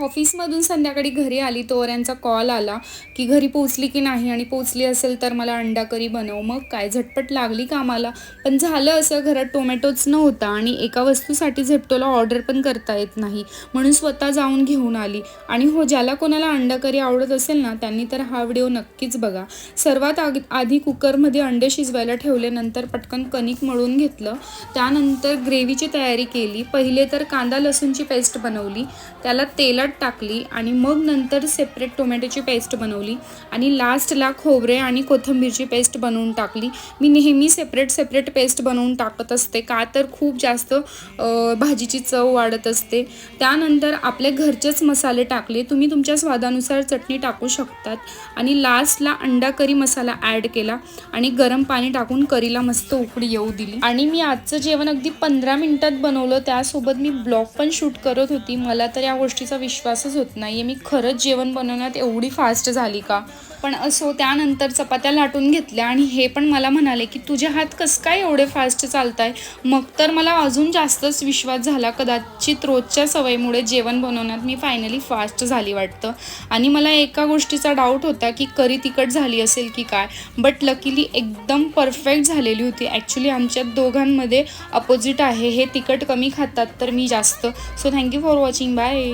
ऑफिसमधून संध्याकाळी घरी आली तोवर यांचा कॉल आला की घरी पोहोचली की नाही, आणि पोहोचली असेल तर मला अंडा करी बनव. मग काय झटपट लागली कामाला. पण झालं असं, घरात टोमॅटोच नव्हता आणि एका वस्तूसाठी झेप्टोला ऑर्डर पण करता येत नाही, म्हणून स्वतः जाऊन घेऊन आली. आणि हो, ज्याला कोणाला अंडा करी आवडत असेल ना त्यांनी तर हा व्हिडिओ नक्कीच बघा. सर्वात आधी कुकरमध्ये अंडे शिजवायला ठेवले, नंतर पटकन कणिक मळून घेतलं, त्यानंतर ग्रेव्हीची तयारी केली. पहिले तर कांदा लसूणची पेस्ट बनवली, त्याला तेलात टाकली आणि मग नंतर सेपरेट टोमॅटोची पेस्ट बनवली आणि लास्टला खोबरे आणि कोथिंबीरची पेस्ट बनवून टाकली. मी नेहमी सेपरेट पेस्ट बनवून टाकत असते, का तर खूप जास्त भाजीची चव वाढत असते. त्यानंतर आपले घरचेच मसाले टाकले, तुम्ही तुमच्या स्वादानुसार चटणी टाकू शकतात आणि लास्टला अंडा करी मसाला ॲड केला आणि गरम पाणी टाकून करीला मस्त उकळी येऊ दिली. आणि मी आजचं जेवण अगदी 15 मिनिटात बनवलं, त्यासोबत मी ब्लॉग पण शूट करत होती. मला तर या गोष्टीचा विश्वासच होत नाही आहे, मी खरंच जेवण बनवण्यात एवढी फास्ट झाली का. पण असो, त्यानंतर चपात्या लाटून घेतल्या आणि हे पण मला म्हणाले की तुझे हात कसं काय एवढे फास्ट चालताय. मग तर मला अजून जास्तच विश्वास झाला, कदाचित रोजच्या सवयीमुळे जेवण बनवण्यात मी फायनली फास्ट झाली वाटतं. आणि मला एका गोष्टीचा डाऊट होता की करी तिखट झाली असेल की काय, बट लकीली एकदम परफेक्ट झालेली होती. ॲक्च्युली आमच्या दोघांमध्ये अपोजिट आहे, हे तिखट कमी खातात तर मी जास्त. So thank you for watching, bye.